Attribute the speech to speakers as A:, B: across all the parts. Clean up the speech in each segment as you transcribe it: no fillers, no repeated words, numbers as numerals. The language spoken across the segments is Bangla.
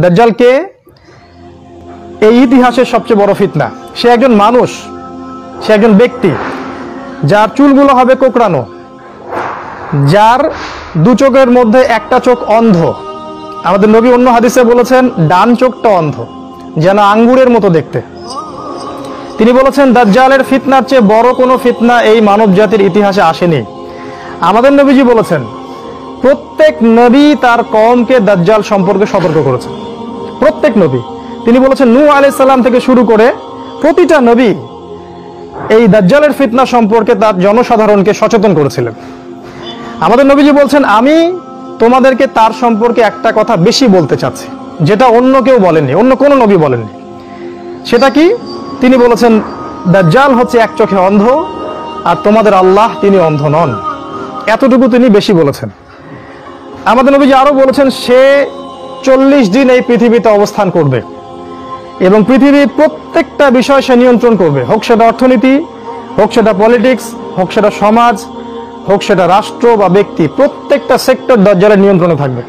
A: দাজ্জাল কে? এই ইতিহাসের সবচেয়ে বড় ফিতনা। সে একজন মানুষ, সে একজন ব্যক্তি যার চুলগুলো হবে কোঁকড়ানো, যার দু চোখের মধ্যে একটা চোখ অন্ধ। আমাদের নবী অন্য হাদিসে বলেছেন ডান চোখটা অন্ধ, যেন আঙ্গুরের মতো দেখতে। তিনি বলেছেন দাজ্জালের ফিতনার চেয়ে বড় কোনো ফিতনা এই মানব জাতির ইতিহাসে আসেনি। আমাদের নবীজি বলেছেন প্রত্যেক নবী তার কওমকে দাজ্জাল সম্পর্কে সতর্ক করেছেন। প্রত্যেক নবী। তিনি বলেছেন নূহ আলাইহিস সালাম থেকে শুরু করে প্রতিটা নবী এই দাজ্জালের ফিতনা সম্পর্কে তার জনসাধারণকে সচেতন করেছিলেন। আমাদের নবীজি বলছেন আমি তোমাদেরকে তার সম্পর্কে একটা কথা বেশি বলতে চাচ্ছি, যেটা অন্য কেউ বলেননি, অন্য কোনো নবী বলেননি। সেটা কি? তিনি বলেছেন দাজ্জাল হচ্ছে এক চোখে অন্ধ, আর তোমাদের আল্লাহ তিনি অন্ধ নন। এতটুকু তিনি বেশি বলেছেন। আমাদের নবীজি আরো বলেছেন সে 40 দিন এই পৃথিবীতে অবস্থান করবে এবং পৃথিবীর প্রত্যেকটা বিষয় সে নিয়ন্ত্রণ করবে, হোক সেটা অর্থনীতি, হোক সেটা পলিটিক্স, হোক সেটা সমাজ, হোক সেটা রাষ্ট্র বা ব্যক্তি, প্রত্যেকটা সেক্টর দাজ্জালের নিয়ন্ত্রণে থাকবে।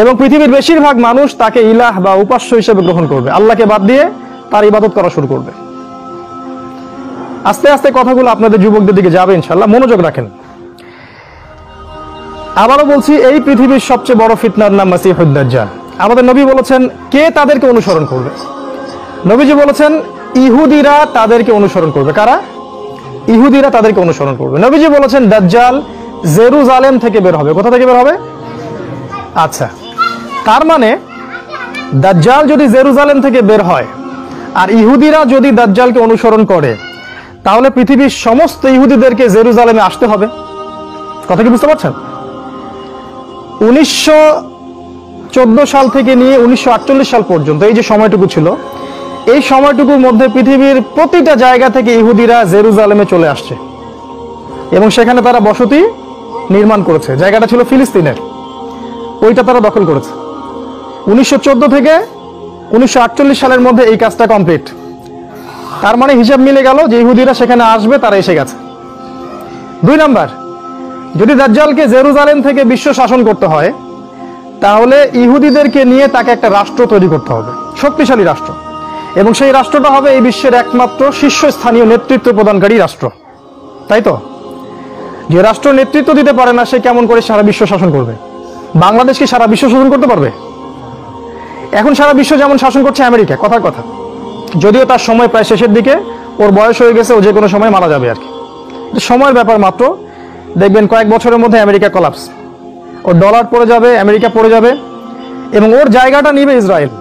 A: এবং পৃথিবীর বেশিরভাগ মানুষ তাকে ইলাহ বা উপাস্য হিসেবে গ্রহণ করবে, আল্লাহকে বাদ দিয়ে তার ইবাদত করা শুরু করবে। আস্তে আস্তে কথাগুলো আপনাদের যুবকদের দিকে যাবে, ইনশাআল্লাহ, মনোযোগ রাখেন। আবারও বলছি, এই পৃথিবীর সবচেয়ে বড় ফিতনার নাম মাসিহুদ দাজ্জাল। আমাদের নবী বলেছেন কে তাদেরকে অনুসরণ করবে? নবীজি বলেছেন ইহুদিরা তাদেরকে অনুসরণ করবে। কারা? ইহুদিরা তাদেরকে অনুসরণ করবে। নবীজি বলেছেন দাজ্জাল জেরুজালেম থেকে বের হবে। কোথা থেকে বের হবে? আচ্ছা, তার মানে দাজ্জাল যদি জেরুজালেম থেকে বের হয় আর ইহুদিরা যদি দাজ্জালকে অনুসরণ করে, তাহলে পৃথিবীর সমস্ত ইহুদিদেরকে জেরুজালেমে আসতে হবে। কথা কি বুঝতে পারছেন? 1914 সাল থেকে নিয়ে 1948 সাল পর্যন্ত এই যে সময়টুকু ছিল, এই সময়টুকুর মধ্যে পৃথিবীর প্রতিটা জায়গা থেকে ইহুদিরা জেরুজালেমে চলে আসছে এবং সেখানে তারা বসতি নির্মাণ করেছে। জায়গাটা ছিল ফিলিস্তিনের, ওইটা তারা দখল করেছে। 1914 থেকে 1948 সালের মধ্যে এই কাজটা কমপ্লিট। তার মানে হিসাব মিলে গেল যে ইহুদিরা সেখানে আসবে, তারা এসে গেছে। 2 নাম্বার, যদি দাজ্জালকে জেরুজালেম থেকে বিশ্ব শাসন করতে হয়, তাহলে ইহুদিদেরকে নিয়ে তাকে একটা রাষ্ট্র তৈরি করতে হবে, শক্তিশালী রাষ্ট্র, এবং সেই রাষ্ট্রটা হবে এই বিশ্বের একমাত্র শীর্ষস্থানীয় নেতৃত্ব প্রদানকারী রাষ্ট্র। তাই তো? যে রাষ্ট্র নেতৃত্ব দিতে পারে না, সে কেমন করে সারা বিশ্ব শাসন করবে? বাংলাদেশ কি সারা বিশ্ব শাসন করতে পারবে? এখন সারা বিশ্ব যেমন শাসন করছে আমেরিকা, কথার কথা, যদিও তার সময় প্রায় শেষের দিকে, ওর বয়স হয়ে গেছে, ও যে কোনো সময় মারা যাবে আর কি, সময়ের ব্যাপার মাত্র। দেখবেন কয়েক বছরের মধ্যে আমেরিকা কলাপস, ওর ডলার পড়ে যাবে, আমেরিকা পড়ে যাবে, এবং ওর জায়গাটা নিবে ইসরায়েল।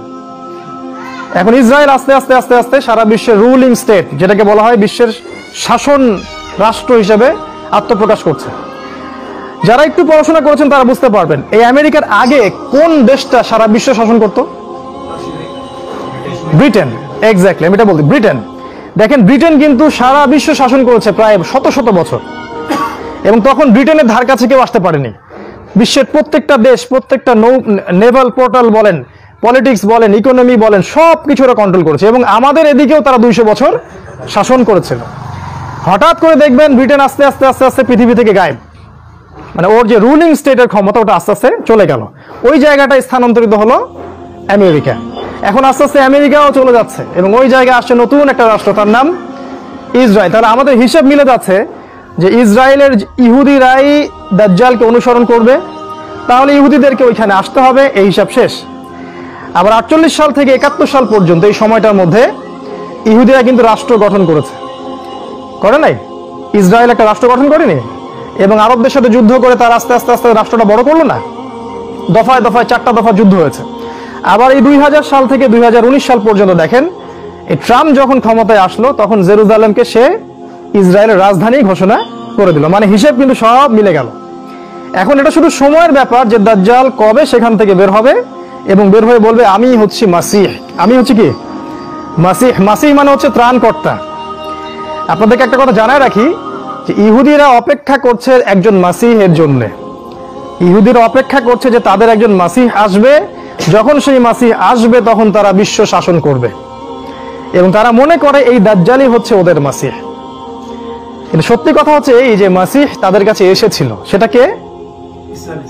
A: এখন ইসরায়েল আস্তে আস্তে আস্তে আস্তে সারা বিশ্বের রুলিং স্টেট, যেটাকে বলা হয় বিশ্বের শাসন রাষ্ট্র হিসেবে আত্মপ্রকাশ করছে। যারা একটু পড়াশোনা করেছেন তারা বুঝতে পারবেন এই আমেরিকার আগে কোন দেশটা সারা বিশ্ব শাসন করত? ব্রিটেন। এক্স্যাক্টলি, আমি এটা বলছি, ব্রিটেন। দেখেন, ব্রিটেন কিন্তু সারা বিশ্ব শাসন করেছে প্রায় শত শত বছর, এবং তখন ব্রিটেনের ধার কাছে কেউ আসতে পারেনি। বিশ্বের প্রত্যেকটা দেশ, প্রত্যেকটা নেভাল পোর্টাল বলেন, পলিটিক্স বলেন, ইকোনমি বলেন, সব কিছু ওরা কন্ট্রোল করেছে, এবং আমাদের এদিকেও তারা 200 বছর শাসন করেছিল। হঠাৎ করে দেখবেন ব্রিটেন আস্তে আস্তে আস্তে আস্তে পৃথিবী থেকে গায়েব, মানে ওর যে রুলিং স্টেটের ক্ষমতা ওটা আস্তে আস্তে চলে গেল। ওই জায়গাটায় স্থানান্তরিত হলো আমেরিকা। এখন আস্তে আস্তে আমেরিকাও চলে যাচ্ছে এবং ওই জায়গায় আসছে নতুন একটা রাষ্ট্র, তার নাম ইসরায়েল। তাহলে আমাদের হিসাব মিলে যাচ্ছে যে ইসরায়েলের ইহুদিরাই দাজ্জালকে অনুসরণ করবে, তাহলে ইহুদিদেরকে ওইখানে আসতে হবে, এই হিসাব শেষ। আবার 48 সাল থেকে 71 সাল পর্যন্ত এই সময়টার মধ্যে ইহুদিরা কিন্তু রাষ্ট্র গঠন করেছে, করে নাই? ইসরায়েল একটা রাষ্ট্র গঠন করেনি, এবং আরবদের সাথে যুদ্ধ করে তার আস্তে আস্তে আস্তে রাষ্ট্রটা বড় করলো না? দফায় দফায় 4টা দফা যুদ্ধ হয়েছে। আবার এই 2000 সাল থেকে 2019 সাল পর্যন্ত দেখেন, এই ট্রাম্প যখন ক্ষমতায় আসলো তখন জেরুজালেমকে সে ইসরায়েলের রাজধানী ঘোষণা করে দিল। মানে হিসেব কিন্তু সব মিলে গেল। এখন এটা শুধু সময়ের ব্যাপার যে দাজ্জাল কবে সেখান থেকে বের হবে এবং বের হয়ে বলবে আমি হচ্ছি মাসিহ। আমি হচ্ছি কি? মাসিহ। মাসিহ মানে হচ্ছে ত্রাণকর্তা। আপনাদেরকে একটা কথা জানায় রাখি যে ইহুদিরা অপেক্ষা করছে একজন মাসিহের জন্য। ইহুদিরা অপেক্ষা করছে যে তাদের একজন মাসিহ আসবে, যখন সেই মাসিহ আসবে তখন তারা বিশ্ব শাসন করবে, এবং তারা মনে করে এই দাজ্জালই হচ্ছে ওদের মাসিহ। কিন্তু সত্যি কথা হচ্ছে এই যে মাসিহ তাদের কাছে এসেছিল, সেটা কে?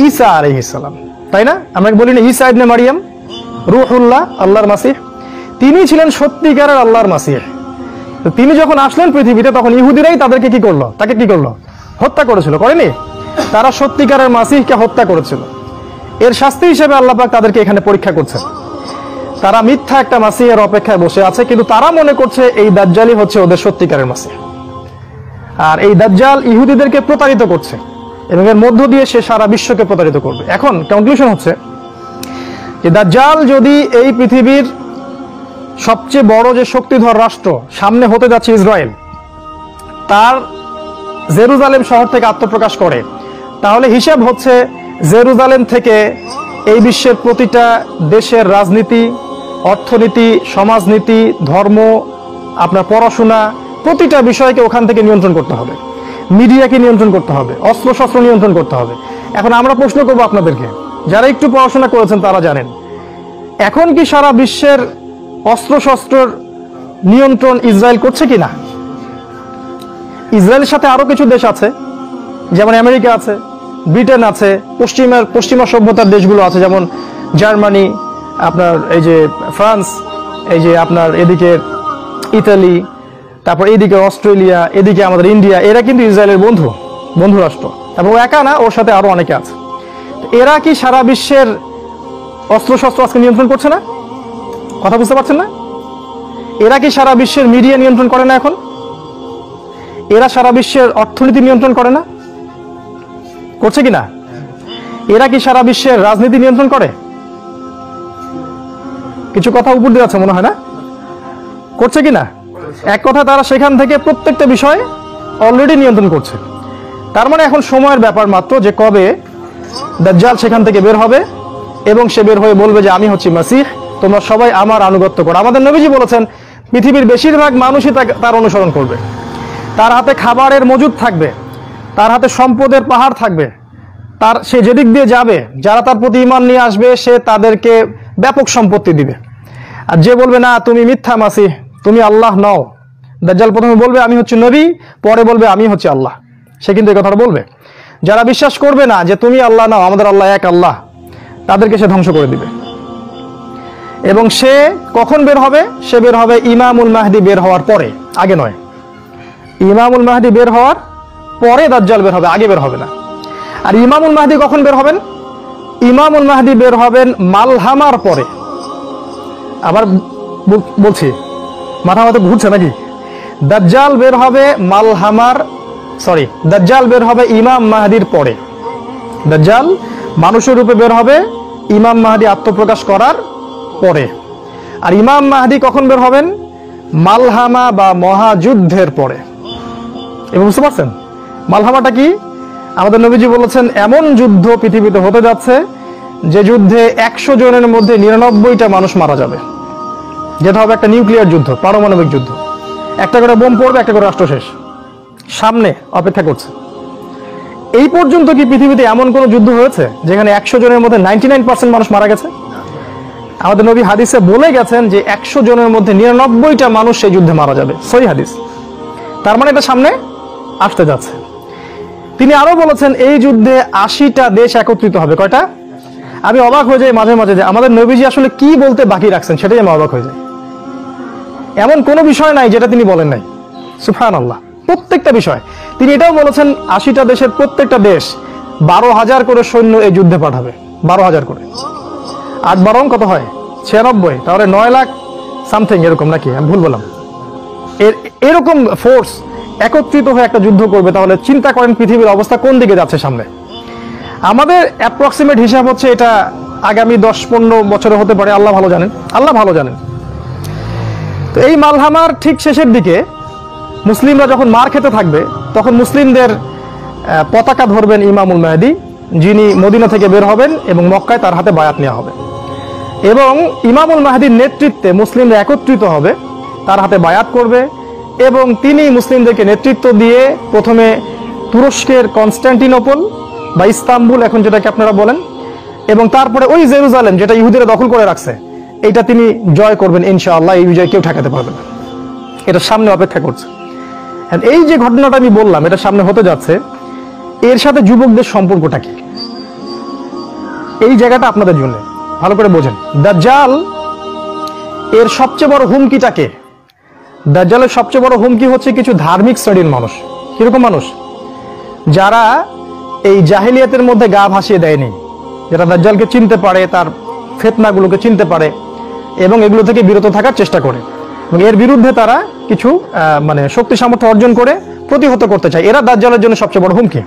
A: ঈসা আলাইহিস সালাম, তাই না? আমরা বলি না ঈসা ইবনে মারিয়াম? রূহুল্লাহ, আল্লাহর মাসিহ, তিনি ছিলেন সত্যিকারের আল্লাহর মাসিহ। তিনি যখন আসলেন পৃথিবীতে তখন ইহুদিরাই তাদেরকে কি করলো, তাকে কি করলো, হত্যা করেছিল, করেনি? তারা সত্যিকারের মাসিহকে হত্যা করেছিল। এর শাস্তি হিসেবে আল্লাহ পাক তাদেরকে এখানে পরীক্ষা করছেন। তারা মিথ্যা একটা মাসিহের অপেক্ষায় বসে আছে, কিন্তু তারা মনে করছে এই দাজ্জালই হচ্ছে ওদের সত্যিকারের মাসিহ। আর এই দাজ্জাল ইহুদিদেরকে প্রতারিত করছে এবং এর মধ্য দিয়ে সে সারা বিশ্বকে প্রতারিত করবে। এখন কনক্লুশন হচ্ছে যে দাজ্জাল যদি এই পৃথিবীর সবচেয়ে বড় যে শক্তিধর রাষ্ট্র সামনে হতে যাচ্ছে ইসরায়েল, তার জেরুজালেম শহর থেকে আত্মপ্রকাশ করে, তাহলে হিসাব হচ্ছে জেরুজালেম থেকে এই বিশ্বের প্রতিটা দেশের রাজনীতি, অর্থনীতি, সমাজনীতি, ধর্ম, আপনার পড়াশোনা, প্রতিটা বিষয়কে ওখান থেকে নিয়ন্ত্রণ করতে হবে, মিডিয়াকে নিয়ন্ত্রণ করতে হবে, অস্ত্রশস্ত্র নিয়ন্ত্রণ করতে হবে। এখন আমরা প্রশ্ন করবো আপনাদেরকে, যারা একটু পড়াশোনা করেছেন তারা জানেন, এখন কি সারা বিশ্বের অস্ত্রশস্ত্রের নিয়ন্ত্রণ ইসরায়েল করছে কিনা? ইসরায়েলের সাথে আরো কিছু দেশ আছে, যেমন আমেরিকা আছে, ব্রিটেন আছে, পশ্চিমা সভ্যতার দেশগুলো আছে, যেমন জার্মানি, আপনার এই যে ফ্রান্স, এই যে আপনার এদিকে ইতালি, তারপর এইদিকে অস্ট্রেলিয়া, এদিকে আমাদের ইন্ডিয়া, এরা কিন্তু ইসরায়েলের বন্ধু রাষ্ট্র। এবং একা না, ওর সাথে আরো অনেকে আছে। এরা কি সারা বিশ্বের অস্ত্রশস্ত্র আজকে নিয়ন্ত্রণ করছে না? কথা বুঝতে পারছেন না? এরা কি সারা বিশ্বের মিডিয়া নিয়ন্ত্রণ করে না? এখন এরা সারা বিশ্বের অর্থনীতি নিয়ন্ত্রণ করে না? করছে কিনা? এরা কি সারা বিশ্বের রাজনীতি নিয়ন্ত্রণ করে? কিছু কথা উপর দিয়ে আছে মনে হয় না? করছে কিনা? এক কথা, তারা সেখান থেকে প্রত্যেকটা বিষয় অলরেডি নিয়ন্ত্রণ করছে। তার মানে এখন সময়ের ব্যাপার মাত্র যে কবে দাজ্জাল সেখান থেকে বের হবে এবং সে বের হয়ে বলবে যে আমি হচ্ছি মাসিহ, তোমরা সবাই আমার আনুগত্য করো। আমাদের নবীজি বলেছেন পৃথিবীর বেশিরভাগ মানুষই তার অনুসরণ করবে। তার হাতে খাবারের মজুদ থাকবে, তার হাতে সম্পদের পাহাড় থাকবে, সে যেদিক দিয়ে যাবে যারা তার প্রতি ঈমান নিয়ে আসবে সে তাদেরকে ব্যাপক সম্পত্তি দিবে। আর যে বলবে না তুমি মিথ্যা মাসিহ, তুমি আল্লাহ নও, দাজ্জাল প্রথমে বলবে আমি হচ্ছে নবী, পরে বলবে আমি হচ্ছে আল্লাহ, সে কিন্তু এই কথাটা বলবে। যারা বিশ্বাস করবে না যে তুমি আল্লাহ নও, আমাদের আল্লাহ এক আল্লাহ, তাদেরকে সে ধ্বংস করে দিবে। এবং সে কখন বের হবে? সে বের হবে ইমামুল মাহদি বের হওয়ার পরে, আগে নয়। ইমামুল মাহদি বের হওয়ার পরে দাজ্জাল বের হবে, আগে বের হবে না। আর ইমামুল মাহদি কখন বের হবেন? ইমামুল মাহদি বের হবেন মালহামার পরে। আবার বলছি, মাথা ঘুরছে নাকি? দাজ্জাল বের হবে দাজ্জাল বের হবে ইমাম মাহদির পরে। দাজ্জাল মানুষের রূপে বের হবে ইমাম মাহদি আত্মপ্রকাশ করার পরে। আর ইমাম মাহদি কখন বের হবেন? মালহামা বা মহাযুদ্ধের পরে। এবং বুঝতে পারছেন মালহামাটা কি? আমাদের নবীজি বলেছেন এমন যুদ্ধ পৃথিবীতে হতে যাচ্ছে যে যুদ্ধে 100 জনের মধ্যে 99টা মানুষ মারা যাবে, যেটা হবে একটা নিউক্লিয়ার যুদ্ধ, পারমাণবিক যুদ্ধ। একটা করে বোম পড়বে, একটা করে রাষ্ট্র শেষ, সামনে অপেক্ষা করছে। এই পর্যন্ত কি পৃথিবীতে এমন কোন যুদ্ধ হয়েছে যেখানে 100 জনের মধ্যে 99% মানুষ মারা গেছে? আমাদের নবী হাদিসে বলে গেছেন যে 100 জনের মধ্যে 99টা মানুষ সেই যুদ্ধে মারা যাবে, সহি হাদিস। তার মানে এটা সামনে আসতে যাচ্ছে। তিনি আরো বলেছেন এই যুদ্ধে 80টা দেশ একত্রিত হবে। কয়টা? আমি অবাক হয়ে যাই মাঝে মাঝে যে আমাদের নবীজি আসলে কি বলতে বাকি রাখছেন, সেটাই আমি অবাক হয়ে যাই। এমন কোনো বিষয় নাই যেটা তিনি বলেন নাই, সুবহানাল্লাহ। প্রত্যেকটা বিষয় তিনি এটাও বলেছেন 80টা দেশের প্রত্যেকটা দেশ 12,000 করে সৈন্য এই যুদ্ধে পাঠাবে, 12,000 করে। 8 কত হয়? 96, তাহলে 9 লাখ সামথিং এরকম, নাকি আমি ভুল বললাম? এরকম ফোর্স একত্রিত হয়ে একটা যুদ্ধ করবে, তাহলে চিন্তা করেন পৃথিবীর অবস্থা কোন দিকে যাচ্ছে সামনে। আমাদের অ্যাপ্রক্সিমেট হিসাব হচ্ছে এটা আগামী 10-15 বছরে হতে পারে, আল্লাহ ভালো জানেন। তো এই মালহামার ঠিক শেষের দিকে মুসলিমরা যখন মার খেতে থাকবে, তখন মুসলিমদের পতাকা ধরবেন ইমামুল মাহদি, যিনি মদিনা থেকে বের হবেন এবং মক্কায় তার হাতে বায়াত নেওয়া হবে। এবং ইমামুল মাহদির নেতৃত্বে মুসলিমরা একত্রিত হবে, তার হাতে বায়াত করবে এবং তিনি মুসলিমদেরকে নেতৃত্ব দিয়ে প্রথমে তুরস্কের কনস্ট্যান্টিনোপল বা ইস্তাম্বুল, এখন যেটাকে আপনারা বলেন, এবং তারপরে ওই জেরুজালেম যেটা ইহুদিরা দখল করে রাখছে, এটা তিনি জয় করবেন ইনশাআল্লাহ। এই বিজয় কেউ ঠেকাতে পারবে না, এটা সামনে অপেক্ষা করছে। এই যে ঘটনাটা আমি বললাম এটা সামনে হতে যাচ্ছে, এর সাথে যুবকদের সম্পর্কটা কি, এই জায়গাটা আপনাদের জন্য। ভালো করে বোঝেন। দাজ্জাল এর সবচেয়ে বড় হুমকিটাকে, দাজ্জালের সবচেয়ে বড় হুমকি হচ্ছে কিছু ধার্মিক শ্রেণীর মানুষ। কিরকম মানুষ? যারা এই জাহেলিয়াতের মধ্যে গা ভাসিয়ে দেয়নি, যারা দাজ্জালকে চিনতে পারে, তার ফিতনাগুলোকে চিনতে পারে এবং এগুলো থেকে বিরত থাকার চেষ্টা করে, এবং এর বিরুদ্ধে তারা কিছু মানে শক্তি সামর্থ্য অর্জন করে প্রতিহত করতে চায়। এরা দাজ্জালের জন্য সবচেয়ে বড় হুমকি।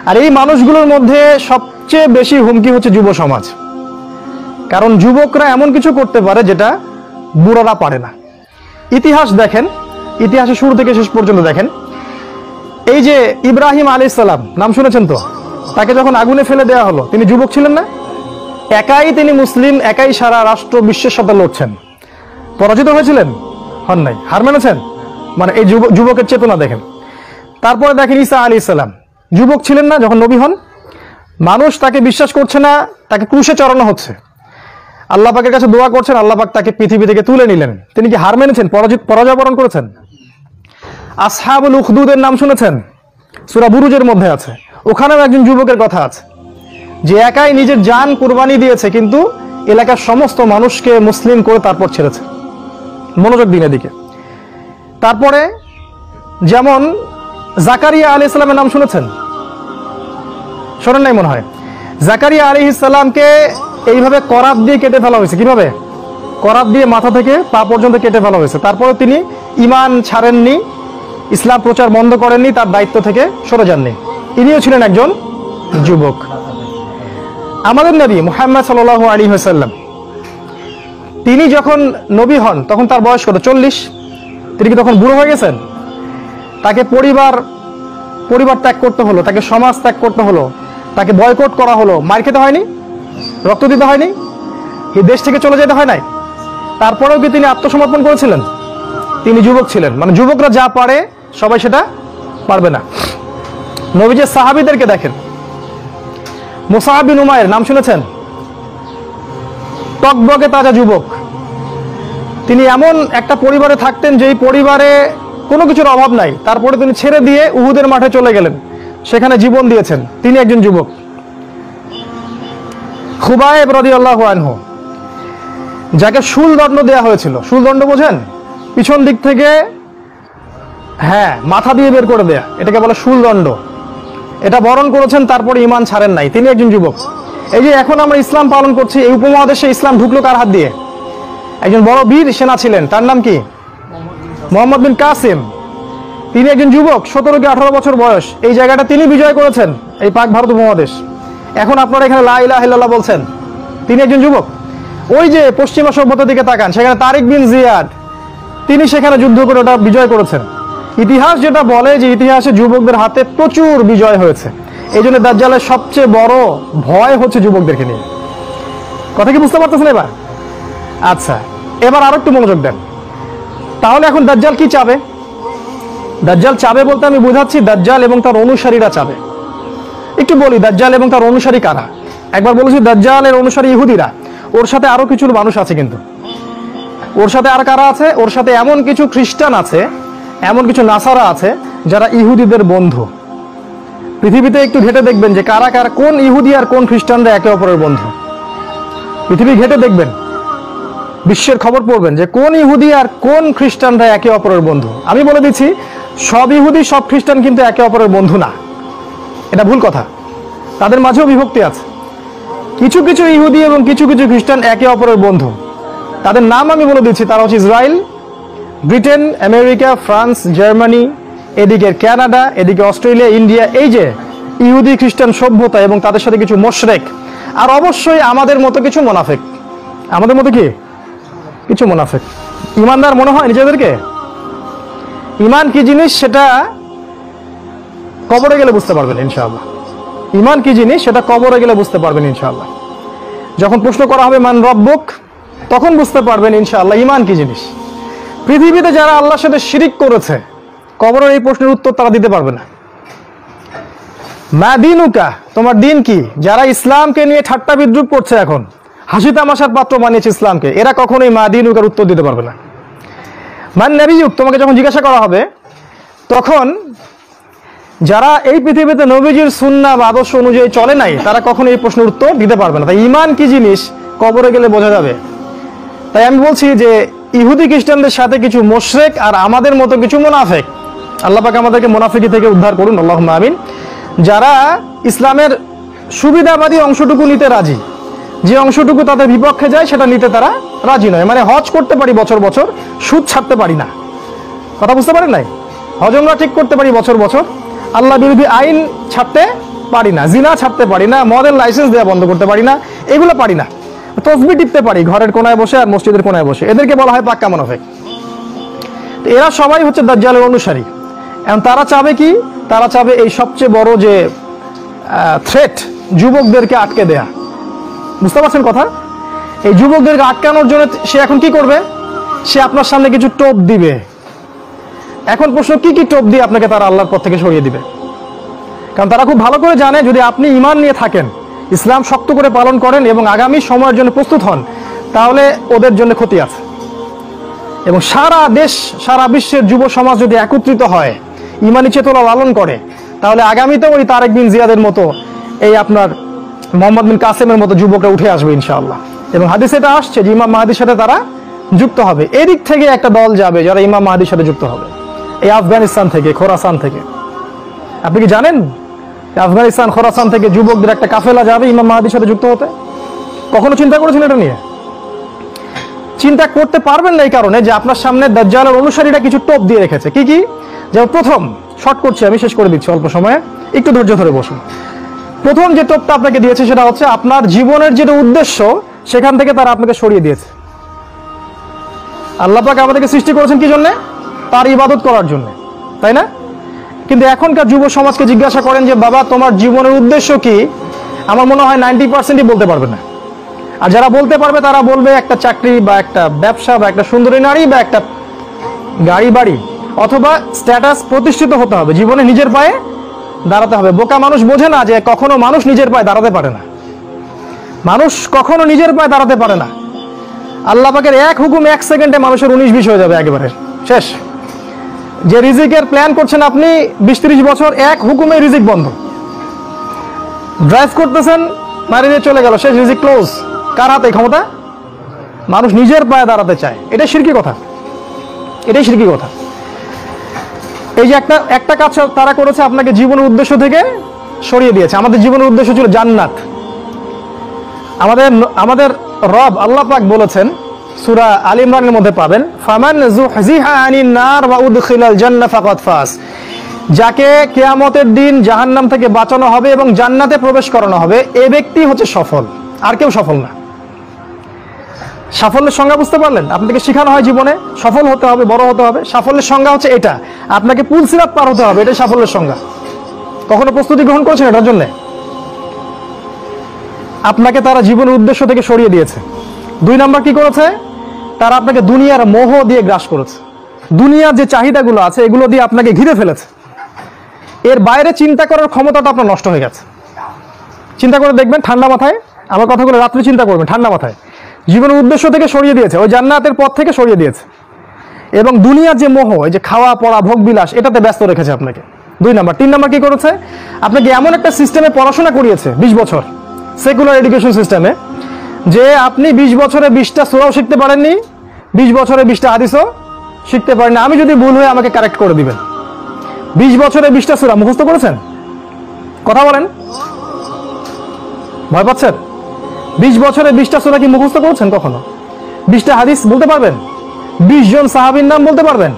A: আর এই মানুষগুলোর মধ্যে সবচেয়ে বেশি হুমকি হচ্ছে যুব সমাজ। কারণ যুবকরা এমন কিছু করতে পারে যেটা বুড়ারা পারে না। ইতিহাস দেখেন, ইতিহাসের শুরু থেকে শেষ পর্যন্ত দেখেন। এই যে ইব্রাহিম আলাইহিস সালাম, নাম শুনেছেন তো? তাকে যখন আগুনে ফেলে দেওয়া হলো, তিনি যুবক ছিলেন না? একাই তিনি মুসলিম, একাই সারা রাষ্ট্র বিশ্বের সাথে লড়ছেন। পরাজিত হয়েছিলেন? হন নাই। হার মেনেছেন? মানে এই যুবকের চেতনা দেখেন। তারপরে দেখেন ঈসা আলাইহিস সালাম, যুবক ছিলেন না যখন নবী হন? মানুষ তাকে বিশ্বাস করছে না, তাকে ক্রুশে চড়ানো হচ্ছে। আল্লাহ পাকের কাছে দোয়া করছেন, আল্লাহ পাক তাকে পৃথিবী থেকে তুলে নিলেন। তিনি কি হার মেনেছেন? পরাজয় বরণ করেছেন? আসহাবুল উখদুদের নাম শুনেছেন? সূরা বুরুজের মধ্যে আছে। ওখানেও একজন যুবকের কথা আছে যে একাই নিজের জান কুরবানি দিয়েছে, কিন্তু এলাকার সমস্ত মানুষকে মুসলিম করে তারপর ছেড়েছে। মনোযোগ দিন এদিকে। তারপরে যেমন জাকারিয়া আলাইহিস সালামের নাম শুনেছেন? শোনেন নাই মনে হয়। জাকারিয়া আলাইহিস সালামকে এইভাবে করাত দিয়ে কেটে ফেলা হয়েছে। কিভাবে? করাত দিয়ে মাথা থেকে পা পর্যন্ত কেটে ফেলা হয়েছে। তারপরে তিনি ঈমান ছাড়েননি, ইসলাম প্রচার বন্ধ করেননি, তার দায়িত্ব থেকে সরে যাননি। ইনিও ছিলেন একজন যুবক। আমাদের নবী মুহাম্মদ সাল্লাল্লাহু আলাইহি ওয়াসাল্লাম, তিনি যখন নবী হন তখন তার বয়স কত? 40। তিনি কি তখন বুড়ো হয়ে গেছেন? তাকে পরিবার ত্যাগ করতে হলো, তাকে সমাজ ত্যাগ করতে হলো, তাকে বয়কট করা হলো, মার খেতে হয়নি, রক্ত দিতে হয়নি, এই দেশ থেকে চলে যেতে হয় নাই। তারপরেও কি তিনি আত্মসমর্পণ করেছিলেন? তিনি যুবক ছিলেন। মানে যুবকরা যা পারে সবাই সেটা পারবে না। নবীজের সাহাবীদেরকে দেখেন। মুসআব বিন উমাইর নাম শুনেছেন? টকবকে তাজা যুবক। তিনি এমন একটা পরিবারে থাকতেন যেই পরিবারে কোনো কিছুর অভাব নাই, তারপরে তিনি ছেড়ে দিয়ে উহুদের মাঠে চলে গেলেন, সেখানে জীবন দিয়েছেন। তিনি একজন যুবক। খুবাইব রাদিয়াল্লাহু আনহু, যাকে শুলদণ্ড দেয়া হয়েছিল। শুলদণ্ড বোঝেন? পিছন দিক থেকে মাথা দিয়ে বের করে দেয়া, এটাকে বলে শুলদণ্ড। এটা বরণ করেছেন, তারপরে ঈমান ছাড়েন নাই। তিনি একজন যুবক। এই যে এখন আমরা ইসলাম পালন করছি, এই উপমহাদেশে ইসলাম ঢুকলো কার হাত দিয়ে? একজন বড় বীর সেনা ছিলেন, তার নাম কি? মোহাম্মদ বিন কাসিম। তিনি একজন যুবক, 17 কি 18 বছর বয়স। এই জায়গাটা তিনি বিজয় করেছেন, এই পাক ভারত উপমহাদেশ। এখন আপনারা এখানে লা ইলাহা ইল্লাল্লাহ বলছেন, তিনি একজন যুবক। ওই যে পশ্চিমা সভ্যতার দিকে তাকান, সেখানে তারিক বিন জিয়াদ, তিনি সেখানে যুদ্ধ করে ওটা বিজয় করেছেন। ইতিহাস যেটা বলে যে ইতিহাসে যুবকদের হাতে প্রচুর বিজয় হয়েছে। এই জন্য দাজ্জালের সবচেয়ে বড় ভয় হচ্ছে যুবকদেরকে নিয়ে। কথা কি বুঝতে পারতেছেন এবার? আচ্ছা, এবার আরো একটু মনোযোগ দেন। তাহলে এখন দাজ্জাল কি চাবে? দাজ্জাল চাবে বলতে আমি বোঝাচ্ছি দাজ্জাল এবং তার অনুসারীরা চাবে। একটু বলি দাজ্জাল এবং তার অনুসারী কারা। একবার বলেছি দাজ্জালের অনুসারী ইহুদিরা, ওর সাথে আরো কিছু মানুষ আছে। কিন্তু ওর সাথে আর কারা আছে? ওর সাথে এমন কিছু খ্রিস্টান আছে, এমন কিছু নাসারা আছে যারা ইহুদিদের বন্ধু। পৃথিবীতে একটু ঘেটে দেখবেন যে কারা কারা, কোন ইহুদি আর কোন খ্রিস্টানরা একে অপরের বন্ধু। পৃথিবী ঘেটে দেখবেন, বিশ্বের খবর পড়বেন যে কোন ইহুদি আর কোন খ্রিস্টানরা একে অপরের বন্ধু। আমি বলে দিচ্ছি, সব ইহুদি সব খ্রিস্টান কিন্তু একে অপরের বন্ধু না। এটা ভুল কথা। তাদের মাঝেও বিভক্তি আছে। কিছু কিছু ইহুদি এবং কিছু কিছু খ্রিস্টান একে অপরের বন্ধু। তাদের নাম আমি বলে দিচ্ছি, তারা হচ্ছে Israel, Britain, America, France, Germany, এদিকে কানাডা, এদিকে অস্ট্রেলিয়া, ইন্ডিয়া। এই যে ইহুদি খ্রিস্টান সভ্যতা এবং তাদের সাথে কিছু মুশরিক, আর অবশ্যই আমাদের মতো কিছু মুনাফিক। আমাদের মতো কি কিছু মুনাফিক। ইমানদার মনে হয় নিজেদেরকে? ইমান কি জিনিস সেটা কবরে গেলে বুঝতে পারবেন ইনশাআল্লাহ। ইমান কি জিনিস সেটা কবরে গেলে বুঝতে পারবেন ইনশাআল্লাহ। যখন প্রশ্ন করা হবে মান রব্বুক, তখন বুঝতে পারবেন ইনশাআল্লাহ ইমান কি জিনিস। পৃথিবীতে যারা আল্লাহর সাথে শিরিক করেছে, কবরের এই প্রশ্নের উত্তর তারা দিতে পারবে না। মা দিনুকা, তোমার দিন কি? যারা ইসলামকে নিয়ে ঠাট্টা বিদ্রুপ করছে, এখন হাসি তামাশার পাত্র বানিয়েছে ইসলামকে, এরা কখনোই মা দিনুকার উত্তর দিতে পারবে না। মান নবিয়ুক, তোমাকে যখন জিজ্ঞাসা করা হবে, তখন যারা এই পৃথিবীতে নবীজির সুন্নাহ বা আদর্শ অনুযায়ী চলে নাই, তারা কখনো এই প্রশ্নের উত্তর দিতে পারবে না। তাই ইমান কি জিনিস কবরে গেলে বোঝা যাবে। তাই আমি বলছি যে ইহুদি খ্রিস্টানদের সাথে কিছু মুশরিক আর আমাদের মতো কিছু মুনাফিক, আল্লাহ পাক আমাদেরকে মুনাফিকি থেকে উদ্ধার করুন, আল্লাহুম্মা আমিন, যারা ইসলামের সুবিধাবাদী অংশটুকু নিতে রাজি, যে অংশটুকু তাদের বিপক্ষে যায় সেটা নিতে তারা রাজি নয়। মানে হজ করতে পারি বছর বছর, সুদ ছাড়তে পারি না। কথা বুঝতে পারেন নাই? হজ উমরা ঠিক করতে পারি বছর বছর, আল্লাহ বিরোধী আইন ছাড়তে পারি না, জিনা ছাড়তে পারি না, মদের লাইসেন্স দেওয়া বন্ধ করতে পারি না, এগুলো পারি না। তসবিহ টিপতে পারি ঘরের কোনায় বসে আর মসজিদের কোনায় বসে, এদেরকে বলা হয় পাক্কা মুনাফিক। এরা সবাই হচ্ছে দাজ্জালের অনুসারী। এখন তারা চাবে কি? তারা চাবে এই সবচেয়ে বড় যে থ্রেট, যুবকদেরকে আটকে দেয়া। বুঝতে পারছেন কথা? এই যুবকদেরকে আটকানোর জন্য সে এখন কি করবে? সে আপনার সামনে কিছু টোপ দিবে। এখন প্রশ্ন, কি কি টোপ দিয়ে আপনাকে তারা আল্লাহর পথ থেকে সরিয়ে দিবে? কারণ তারা খুব ভালো করে জানে, যদি আপনি ঈমান নিয়ে থাকেন, ইসলাম শক্ত করে পালন করেন এবং আগামী সময়ের জন্য প্রস্তুত হন, তাহলে ওদের জন্য ক্ষতি আছে। এবং সারা দেশ, সারা বিশ্বের যুব সমাজ যদি একত্রিত হয়, ঈমানি চেতনা লালন করে, তাহলে আগামীতে ওই তারেক বিন জিয়াদের মতো, এই আপনার মোহাম্মদ বিন কাসেমের মতো যুবকরা উঠে আসবে ইনশাআল্লাহ। এবং হাদিসে এটা আসছে যে ইমাম মাহদির সাথে তারা যুক্ত হবে। এদিক থেকে একটা দল যাবে যারা ইমাম মাহদির সাথে যুক্ত হবে, এই আফগানিস্তান থেকে, খোরাসান থেকে। আপনি কি জানেন আফগানিস্তান, খোরাসান থেকে যুবকদের একটা কাফেলা যাবে ইমাম মাহদির সাথে যুক্ত হতে? কখনো চিন্তা করেছেন এটা নিয়ে? চিন্তা করতে পারবেন না এই কারণে যে আপনার সামনে দাজ্জালের অনুসারীরা কিছু টোপ দিয়ে রেখেছে। কি কি? যেমন প্রথম, শর্ট করছি আমি, শেষ করে দিচ্ছি অল্প সময়ে, একটু ধৈর্য ধরে বসুন। প্রথম যে টোপটা আপনাকে দিয়েছে সেটা হচ্ছে আপনার জীবনের যেটা উদ্দেশ্য, সেখান থেকে তারা আপনাকে সরিয়ে দিয়েছে। আল্লাহ পাক আমাদেরকে সৃষ্টি করেছেন কি জন্য? তার ইবাদত করার জন্য, তাই না? কিন্তু এখনকার যুব সমাজকে জিজ্ঞাসা করেন যে বাবা তোমার জীবনের উদ্দেশ্য কি, আমার মনে হয় 90%ই বলতে পারবে না। আর যারা বলতে পারবে তারা বলবে একটা চাকরি বা একটা ব্যবসা বা একটা সুন্দরী নারী বা একটা গাড়ি বাড়ি, অথবা স্ট্যাটাস প্রতিষ্ঠিত হতে হবে, জীবনে নিজের পায়ে দাঁড়াতে হবে। বোকা মানুষ বোঝে না যে কখনো মানুষ নিজের পায়ে দাঁড়াতে পারে না। মানুষ কখনো নিজের পায়ে দাঁড়াতে পারে না। আল্লাহ পাকের এক হুকুম 1 সেকেন্ডে মানুষের 19-20 হয়ে যাবে, একেবারে শেষ। যে রিজিকের প্ল্যান করছেন আপনি 20-30 বছর, এক হুকুমে রিজিক বন্ধ। ড্রাইভ করতেছেন, মারিয়ে চলে গেল, শেষ, রিজিক ক্লোজ। কার হাতে ক্ষমতা? মানুষ নিজের পায়ে দাঁড়াতে চায়। এটাই শিরকি কথা, এটাই শিরকি কথা। এই যে একটা কাজ তারা করেছে, আপনাকে জীবনের উদ্দেশ্য থেকে সরিয়ে দিয়েছে। আমাদের জীবনের উদ্দেশ্য ছিল জান্নাত। আমাদের রব আল্লাহ পাক বলেছেন, সূরা আল ইমরানের মধ্যে পাবেন, ফামান যুহজিহা আনিন নার ওয়া উদখিলাল জান্নাহ ফাকাদ ফাজ। যাকে কিয়ামতের দিন জাহান্নাম থেকে বাঁচানো হবে এবং জান্নাতে প্রবেশ করানো হবে, এই ব্যক্তি হচ্ছে সফল, আর কেউ সফল না। সাফল্যের সংজ্ঞা বুঝতে পারলেন? আপনাকে শেখানো হয় জীবনে সফল হতে হবে, বড় হতে হবে। সাফল্যের সংজ্ঞা হচ্ছে এটা, আপনাকে পুল সিরাত পার হতে হবে, এটাই সাফল্যের সংজ্ঞা। কখনো প্রস্তুতি গ্রহণ করেছেন এটার জন্য? আপনাকে তারা জীবনের উদ্দেশ্য থেকে সরিয়ে দিয়েছে। 2 নাম্বার কি করেছে? তারা আপনাকে দুনিয়ার মোহ দিয়ে গ্রাস করেছে। দুনিয়ার যে চাহিদাগুলো আছে এগুলো দিয়ে আপনাকে ঘিরে ফেলেছে। এর বাইরে চিন্তা করার ক্ষমতাটা আপনার নষ্ট হয়ে গেছে। চিন্তা করে দেখবেন ঠান্ডা মাথায়, আমার কথাগুলো রাত্রে চিন্তা করবেন ঠান্ডা মাথায়। জীবনের উদ্দেশ্য থেকে সরিয়ে দিয়েছে, ওই জান্নাতের পথ থেকে সরিয়ে দিয়েছে। এবং দুনিয়ার যে মোহ, এই যে খাওয়া পড়া ভোগ বিলাস, এটাতে ব্যস্ত রেখেছে আপনাকে। 2 নাম্বার। 3 নাম্বার কি করেছে? আপনাকে এমন একটা সিস্টেমে পড়াশোনা করিয়েছে 20 বছর, সেকুলার এডুকেশন সিস্টেমে, যে আপনি 20 বছরে 20টা সূরাও শিখতে পারেননি, 20 বছরে 20টা হাদিসও শিখতে পারেননি। আমি যদি ভুল হয়ে আমাকে কারেক্ট করে দিবেন। 20 বছরে 20টা সূরা মুখস্থ করেছেন? কথা বলেন, ভয় পাচ্ছেন? 20 বছরে 20টা সূরা কি মুখস্থ করেছেন কখনো? 20টা হাদিস বলতে পারবেন? 20 জন সাহাবীর নাম বলতে পারবেন?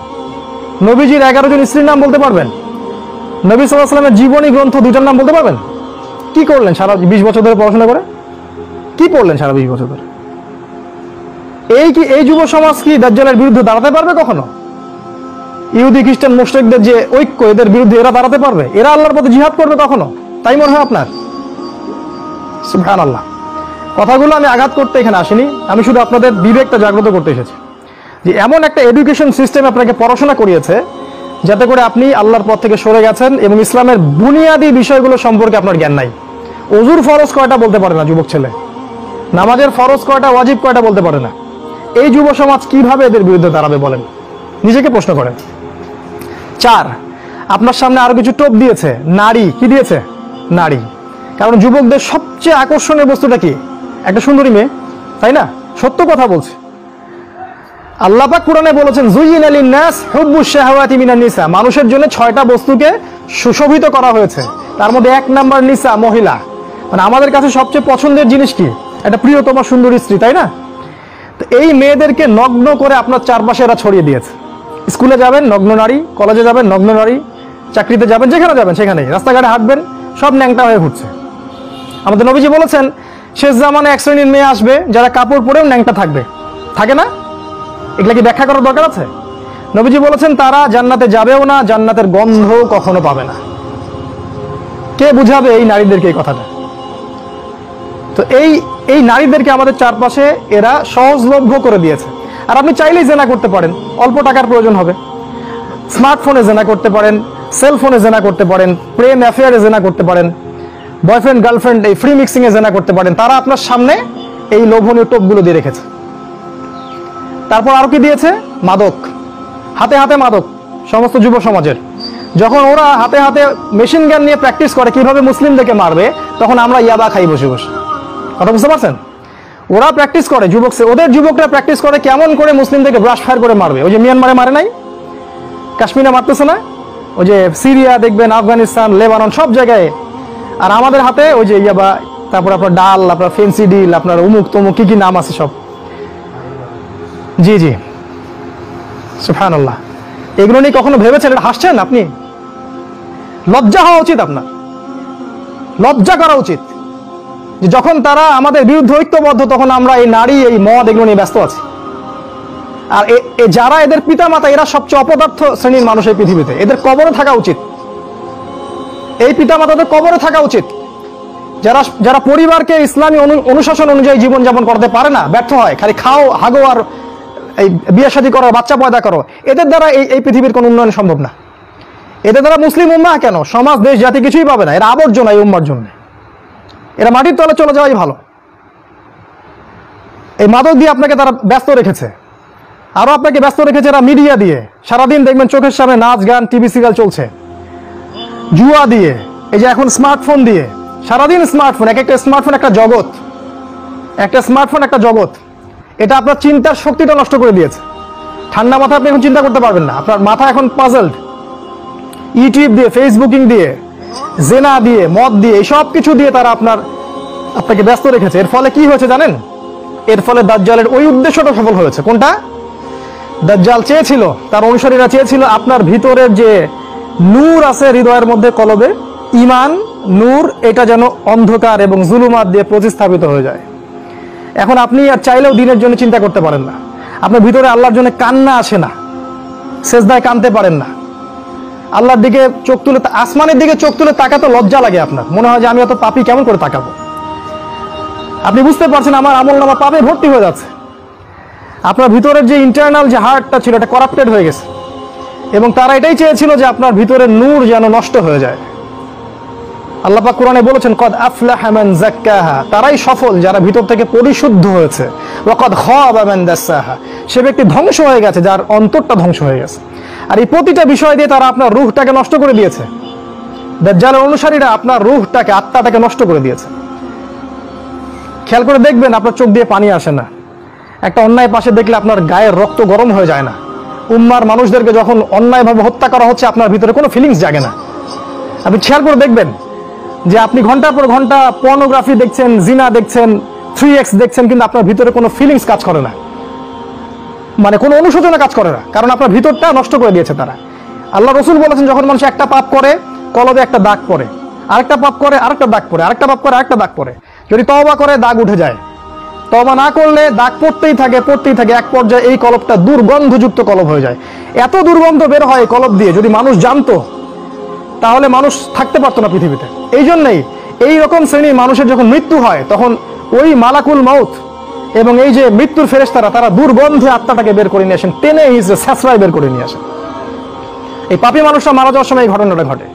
A: নবীজির 11 জন স্ত্রীর নাম বলতে পারবেন? নবী সাল্লাল্লাহু আলাইহি ওয়াসাল্লামের জীবনী গ্রন্থ 2টার নাম বলতে পারবেন? কি করলেন সারা 20 বছর ধরে পড়াশোনা করে? কি পড়লেন সারা 20 বছর ধরে? এই যুব সমাজ কি দাজ্জালের বিরুদ্ধে দাঁড়াতে পারবে কখনো? ইহুদি খ্রিস্টান মুশরিকদের যে ঐক্য, এদের বিরুদ্ধে এরা দাঁড়াতে পারবে? এরা আল্লাহর পথে জিহাদ করবে কখনো? তাই মনে হয় আপনার? সুবহানাল্লাহ। কথাগুলো আমি আঘাত করতে এখানে আসিনি, আমি শুধু আপনাদের বিবেকটা জাগ্রত করতে এসেছি যে এমন একটা এডুকেশন সিস্টেম আপনাকে পড়াশোনা করিয়েছে যাতে করে আপনি আল্লাহর পথ থেকে সরে গেছেন এবং ইসলামের বুনিয়াদী বিষয়গুলো সম্পর্কে আপনার জ্ঞান নাই। ওযুর ফরজ কয়টা বলতে পারে না যুবক ছেলে, নামাজের ফরজ কয়টা, ওয়াজিব কয়টা বলতে পারে না। এই যুব সমাজ কিভাবে এদের বিরুদ্ধে দাঁড়াবে বলেন? নিজেকে প্রশ্ন করেন। 4, আপনার সামনে আরো কিছু টোপ দিয়েছে। নারী। কি দিয়েছে? নারী। কারণ যুবকদের সবচেয়ে আকর্ষণীয় বস্তুটা কি? একটা সুন্দরী মেয়ে। তাই না? সত্য কথা বলছি। আল্লাহ পাক কোরআনে বলেছেন যুয়িনা লিন-নাস হুব্বুশ শাহাওয়াতি মিনান নিসা, মানুষের জন্য 6টা বস্তুকে সুশোভিত করা হয়েছে, তার মধ্যে 1 নাম্বার নিসা, মহিলা। মানে আমাদের কাছে সবচেয়ে পছন্দের জিনিস কি? একটা প্রিয়তম সুন্দরী স্ত্রী, তাই না? তো এই মেয়েদেরকে নগ্ন করে আপনার চারপাশে এরা ছড়িয়ে দিয়েছে। স্কুলে যাবেন নগ্ন নারী, কলেজে যাবেন নগ্ন নারী, চাকরিতে যাবেন, যেখানে যাবেন সেখানেই, রাস্তাঘাটে হাঁটবেন সব ন্যাংটা হয়ে ঘুরছে। আমাদের নবীজি বলেছেন শেষ জামানে এক শ্রেণীর মেয়ে আসবে যারা কাপড় পরেও ন্যাংটা থাকবে, থাকে না? এগুলা কি ব্যাখ্যা করার দরকার আছে? নবীজি বলেছেন তারা জান্নাতে যাবেও না, জান্নাতের গন্ধ কখনো পাবে না। কে বুঝাবে এই নারীদেরকে এই কথাটা? তো এই নারীদেরকে আমাদের চারপাশে এরা সহজলভ্য করে দিয়েছে। আর আপনি চাইলেই জেনা করতে পারেন, অল্প টাকার প্রয়োজন হবে। স্মার্টফোনে জেনা করতে পারেন, সেলফোনে জেনা করতে পারেন, প্রেম অ্যাফেয়ারে জেনা করতে পারেন, বয়ফ্রেন্ড গার্লফ্রেন্ড এই ফ্রি মিক্সিংয়ে জেনা করতে পারেন। তারা আপনার সামনে এই লোভনীয় টোপগুলো দিয়ে রেখেছে। তারপর আরো কি দিয়েছে? মাদক, হাতে হাতে মাদক সমস্ত যুব সমাজের। যখন ওরা হাতে হাতে মেশিন গান নিয়ে প্র্যাকটিস করে কিভাবে মুসলিমদেরকে মারবে, তখন আমরা ইয়াবা খাই বসে বসে। কথা বুঝতে পারছেন? ওরা প্র্যাকটিস করে, ওদের যুবকরা প্র্যাকটিস করে কেমন করে মুসলিমদেরকে ব্রাশ ফায়ার করে মারবে। ওই যে মিয়ানমারে মারে নাই, কাশ্মীরে মারতেছে না, ওই যে সিরিয়া দেখবেন, আফগানিস্তান, লেবানন, সব জায়গায়। আর আমাদের হাতে ওই যে ইয়াবা, তারপর আপনার ডাল, আপনার ফেন্সি ডিল, আপনার উমুক তমুক কি কি নাম আছে সব। জি জি, সুবহানাল্লাহ। এগুলো নিয়ে কখনো ভেবেছেন? এটা হাসছেন আপনি? লজ্জা হওয়া উচিত, আপনার লজ্জা করা উচিত যে যখন তারা আমাদের বিরুদ্ধে ঐক্যবদ্ধ, তখন আমরা এই নারী, এই মদ, এগুলো নিয়ে ব্যস্ত আছি। আর যারা এদের পিতামাতা, এরা সবচেয়ে অপদার্থ শ্রেণীর মানুষ এই পৃথিবীতে। এদের কবরে থাকা উচিত, এই পিতামাতাদের কবরে থাকা উচিত। যারা পরিবারকে ইসলামী অনুশাসন অনুযায়ী জীবনযাপন করতে পারে না, ব্যর্থ হয়, খালি খাও, হাগো আর এই বিয়ে শাদী করো, বাচ্চা পয়দা করো, এদের দ্বারা এই পৃথিবীর কোনো উন্নয়ন সম্ভব না। এদের দ্বারা মুসলিম উম্মাহ কেন, সমাজ, দেশ, জাতি কিছুই পাবে না। এরা আবর্জনা এই উম্মার জন্য। এরা মাটির তলে চলে যাওয়াই ভালো। এই মাদক দিয়ে আপনাকে তারা ব্যস্ত রেখেছে। আরো আপনাকে ব্যস্ত রেখেছে এরা মিডিয়া দিয়ে। সারাদিন দেখবেন চোখের সামনে নাচ গান, টিভি সিরিয়াল চলছে। জুয়া দিয়ে, এই যে এখন স্মার্টফোন দিয়ে, সারাদিন স্মার্টফোন, একটা স্মার্টফোন একটা জগৎ, একটা স্মার্টফোন একটা জগৎ। এটা আপনার চিন্তার শক্তিটা নষ্ট করে দিয়েছে। ঠান্ডা মাথা আপনি এখন চিন্তা করতে পারবেন না, আপনার মাথা এখন পাজলড। ইউটিউব দিয়ে, ফেসবুকিং দিয়ে, জেনা দিয়ে, মদ দিয়ে, এই সব কিছু দিয়ে তারা আপনাকে ব্যস্ত রেখেছে। এর ফলে কি হয়েছে জানেন? এর ফলে দাজ্জালের ওই উদ্দেশ্যটা সফল হয়েছে। কোনটা? দাজ্জাল চেয়েছিল, তার অনুসারীরা চেয়েছিল আপনার ভিতরের যে নূর আছে হৃদয়ের মধ্যে, কলবে ঈমান নূর, এটা যেন অন্ধকার এবং জুলুমাত দিয়ে প্রতিস্থাপিত হয়ে যায়। এখন আপনি আর চাইলেও দিনের জন্য চিন্তা করতে পারেন না। আপনার ভিতরে আল্লাহর জন্য কান্না আসে না, সেজদায় কাঁদতে পারেন না, আল্লাহর দিকে চোখ তুলে, আসমানের দিকে চোখ তুলে তাকাতে লজ্জা লাগে। আপনার মনে হয় যে আমি এত পাপী, কেমন করে তাকাবো? আপনি বুঝতে পারছেন আমার আমলনামা পাপে ভর্তি হয়ে যাচ্ছে। আপনার ভিতরের যে ইন্টারনাল যে হার্টটা ছিল, এটা করাপ্টেড হয়ে গেছে। এবং তারা এটাই চেয়েছিল যে আপনার ভিতরের নূর যেন নষ্ট হয়ে যায়। আল্লাহ পাক কোরআনে বলেছেন কদ আফলাহা মান যাক্কাহা, তারাই সফল যারা ভিতর থেকে পরিশুদ্ধ হয়েছে। ওয়া কদ খাবা মান দাসাহা, সে ব্যক্তি ধ্বংস হয়ে গেছে যার অন্তরটা ধ্বংস হয়ে গেছে। আর এই প্রতিটা বিষয় দিয়ে তারা আপনার রূহটাকে নষ্ট করে দিয়েছে। দাজ্জালের অনুসারীরা আপনার রূহটাকে, আত্মাটাকে নষ্ট করে দিয়েছে। খেয়াল করে দেখবেন আপনার চোখ দিয়ে পানি আসে না। একটা অন্যায় পাশে দেখলে আপনার গায়ের রক্ত গরম হয়ে যায় না। উম্মার মানুষদেরকে যখন অন্যায়ভাবে হত্যা করা হচ্ছে, আপনার ভিতরে কোনো ফিলিংস জাগে না। আপনি খেয়াল করে দেখবেন যে আপনি ঘন্টার পর ঘন্টা পর্নোগ্রাফি দেখছেন, জিনা দেখছেন, 3x দেখছেন, কিন্তু আপনার ভিতরে কোনো ফিলিংস কাজ করে না, মানে কোনো অনুশোচনা কাজ করে না, কারণ আপনার ভিতরটা নষ্ট করে দিয়েছে তারা। আল্লাহ রসুল বলেছেন যখন মানুষ একটা পাপ করে, কলবে একটা দাগ পড়ে, আরেকটা পাপ করে আরেকটা দাগ পড়ে, আরেকটা পাপ করে আরেকটা দাগ পড়ে। যদি তওবা করে দাগ উঠে যায়, তওবা না করলে দাগ পড়তেই থাকে, পড়তেই থাকে। এক পর্যায়ে এই কলবটা দুর্গন্ধযুক্ত কলব হয়ে যায়। এত দুর্গন্ধ বের হয় কলব দিয়ে, যদি মানুষ জানতো তাহলে মানুষ থাকতে পারতো না পৃথিবীতে। এই জন্যই এই রকম শ্রেণীর মানুষের যখন মৃত্যু হয়, তখন ওই মালাকুল মাউত এবং এই যে মৃত্যুর ফেরেশতারা, তারা দুর্গন্ধে আত্মাটাকে বের করে নিয়ে আসেন, টেনে হিসেবে স্যাঁচড়ায় বের করে নিয়ে আসেন। এই পাপী মানুষরা মারা যাওয়ার সময় এই ঘটনাটা ঘটে।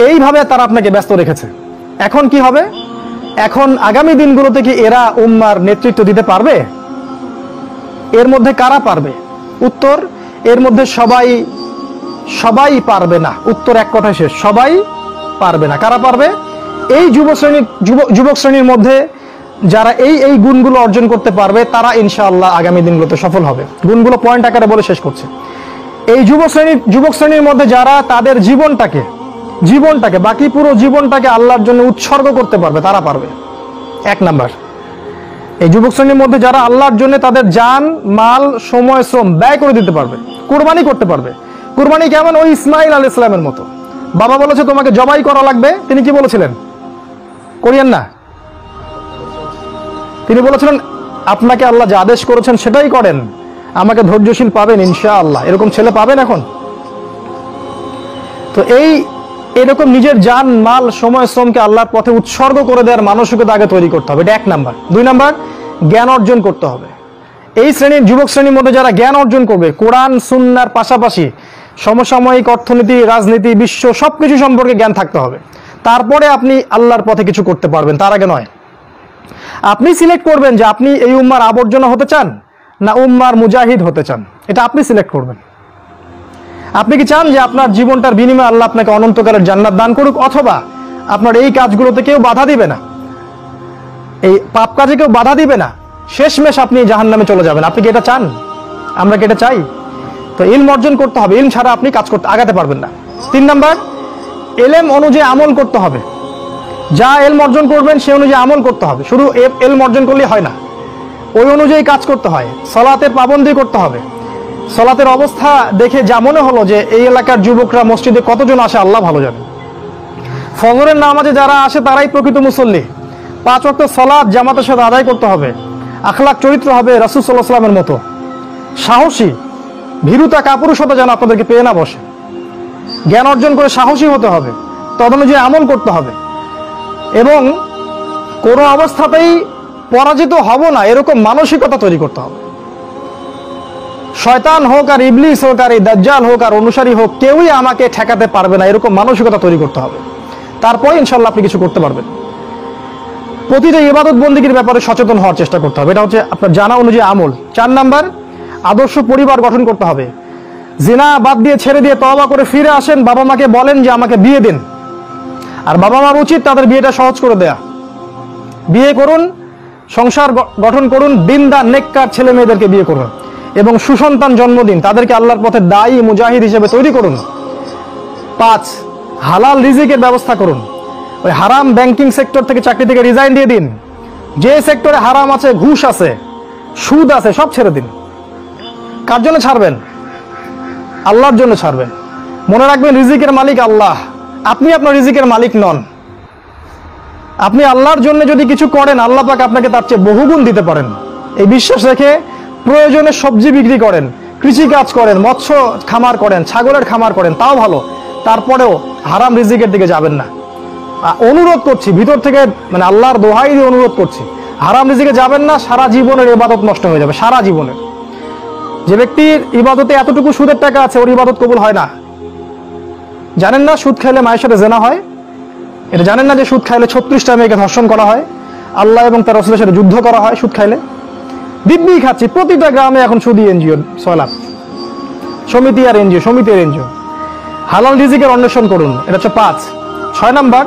A: এইভাবে তারা আপনাকে ব্যস্ত রেখেছে। এখন কি হবে? এখন আগামী দিনগুলোতে কি এরা উম্মার নেতৃত্ব দিতে পারবে? এর মধ্যে কারা পারবে? উত্তর, এর মধ্যে সবাই পারবে না। উত্তর এক কথায় শেষ, সবাই পারবে না। কারা পারবে? এই যুবক শ্রেণীর মধ্যে যারা এই গুণগুলো অর্জন করতে পারবে তারা ইনশাআল্লাহ আগামী দিনগুলোতে সফল হবে। গুণগুলো পয়েন্ট আকারে বলে শেষ করছে। এই যুবক শ্রেণীর মধ্যে যারা তাদের জীবনটাকে বাকি পুরো জীবনটাকে আল্লাহর জন্য উৎসর্গ করতে পারবে তারা পারবে। 1 নাম্বার, এই যুবক শ্রেণীর মধ্যে যারা আল্লাহর জন্য তাদের জান, মাল, সময়, শ্রম ব্যয় করে দিতে পারবে, কুরবানি করতে পারবে। কুরবানি কেমন? ওই ইসমাইল আলাইহিস সালামের মতো। বাবা বলেছে তোমাকে জবাই করা লাগবে, তিনি কি বলেছিলেন? করিয়েন না। তিনি বলেছিলেন আপনাকে আল্লাহ যে আদেশ করেছেন সেটাই করেন, আমাকে ধৈর্যশীল পাবেন ইনশাআল্লাহ। এরকম ছেলে পাবেন এখন? তো এরকম নিজের জান, মাল, সময়, শ্রমকে আল্লাহর পথে উৎসর্গ করে দেওয়ার মানসিকতা আগে তৈরি করতে হবে। এটা 1 নাম্বার। 2 নাম্বার, জ্ঞান অর্জন করতে হবে। এই যুবক শ্রেণীর মধ্যে যারা জ্ঞান অর্জন করবে, কোরআন সুন্নাহর পাশাপাশি সমসাময়িক অর্থনীতি, রাজনীতি, বিশ্ব সবকিছু সম্পর্কে জ্ঞান থাকতে হবে। তারপরে আপনি আল্লাহর পথে কিছু করতে পারবেন, তার আগে নয়। আপনি সিলেক্ট করবেন যে আপনি এই উম্মার আবর্জনা হতে চান না উম্মার মুজাহিদ হতে চান, এটা আপনি সিলেক্ট করবেন। আপনি কি চান যে আপনার জীবনটার বিনিময়ে আল্লাহ আপনাকে অনন্তকালের জান্নাত দান করুক, অথবা আপনার এই কাজগুলোতে কেউ বাধা দিবে না, এই পাপ কাজে কেউ বাধা দিবে না, শেষমেশ আপনি জাহান্নামে চলে যাবেন? আপনি কি এটা চান? আমরা কি এটা চাই? তো ইলম অর্জন করতে হবে, ইলম ছাড়া আপনি কাজ করতে আগাতে পারবেন না। 3 নাম্বার, ইলম অনুযায়ী আমল করতে হবে। যা ইলম অর্জন করবেন সে অনুযায়ী আমল করতে হবে। শুধু ইলম অর্জন করলেই হয় না, ওই অনুযায়ী কাজ করতে হয়। সালাতের পাবন্দি করতে হবে। সালাতের অবস্থা দেখে যা মনে হলো যে এই এলাকার যুবকরা মসজিদে কতজন আসে আল্লাহ ভালো জানে। ফজরের নামাজে যারা আসে তারাই প্রকৃত মুসল্লি। 5 ওয়াক্ত সালাত জামাতের সাথে আদায় করতে হবে। আখলাক চরিত্র হবে রাসূল সাল্লাল্লাহু আলাইহি ওয়াসাল্লামের মতো। সাহসী, ভীরুতা, কাপুরুষতা যেন আপনাদেরকে পেয়ে না বসে। জ্ঞান অর্জন করে সাহসী হতে হবে, তদনুযায়ী আমল করতে হবে, এবং কোনো অবস্থাতেই পরাজিত হব না এরকম মানসিকতা তৈরি করতে হবে। শয়তান হোক আর ইবলিস হোক আর এই দাজ্জাল হোক আর অনুসারী হোক, কেউই আমাকে ঠেকাতে পারবে না এরকম মানসিকতা তৈরি করতে হবে। তারপরে ইনশাআল্লাহ আপনি কিছু করতে পারবেন। প্রতিটা ইবাদত বন্দেগীর ব্যাপারে সচেতন হওয়ার চেষ্টা করতে হবে, এটা হচ্ছে আপনার জানা অনুযায়ী আমল। 4 নাম্বার, আদর্শ পরিবার গঠন করতে হবে। জিনা বাদ দিয়ে ছেড়ে দিয়ে তওবা করে ফিরে আসেন, বাবা মাকে বলেন যে আমাকে বিয়ে দিন। আর বাবা মার উচিত তাদের বিয়েটা সহজ করে দেয়া। বিয়ে করুন, সংসার গঠন করুন, দিনদার নেককার ছেলে মেয়েদেরকে বিয়ে করুন এবং সুসন্তান জন্ম দিন, তাদেরকে আল্লাহর পথে দায়ী মুজাহিদ হিসেবে তৈরি করুন। 5, হালাল রিজিকের ব্যবস্থা করুন। ওই হারাম ব্যাংকিং সেক্টর থেকে, চাকরি থেকে রিজাইন দিয়ে দিন। যে সেক্টরে হারাম আছে, ঘুষ আছে, সুদ আছে, সব ছেড়ে দিন। কার জন্য ছাড়বেন? আল্লাহর জন্য ছাড়বেন। মনে রাখবেন রিজিকের মালিক আল্লাহ, আপনি আপনার রিজিকের মালিক নন। আপনি আল্লাহর জন্য যদি কিছু করেন, আল্লাহ পাক আপনাকে তার চেয়ে বহুগুণ দিতে পারেন। এই বিশ্বাস রেখে প্রয়োজনে সবজি বিক্রি করেন, কৃষি কাজ করেন, মৎস্য খামার করেন, ছাগলের খামার করেন, তাও ভালো। তারপরেও হারাম রিজিকের দিকে যাবেন না। অনুরোধ করছি ভিতর থেকে, মানে আল্লাহর দোহাই দিয়ে অনুরোধ করছি, হারাম রিজিকে যাবেন না। সারা জীবনের ইবাদত নষ্ট হয়ে যাবে, সারা জীবনের। যে ব্যক্তির ইবাদতে এতটুকু সুদের টাকা আছে, ওর ইবাদত কবুল হয় না। জানেন না সুদ খাইলে মায়ের সাথে জেনা হয়? এটা জানেন না যে সুদ খাইলে 36টা মেয়েকে ধর্ষণ করা হয়, আল্লাহ এবং তার রাসূলের সাথে যুদ্ধ করা হয় সুদ খাইলে? দিব্যি খাচ্ছি, প্রতিটা গ্রামে এখন সুদী এনজিও, 6 লাখ সমিতি আর এনজিও, সমিতির এনজিও। হালাল রিজিকের অন্বেষণ করুন, এটা হচ্ছে 5। 6 নাম্বার,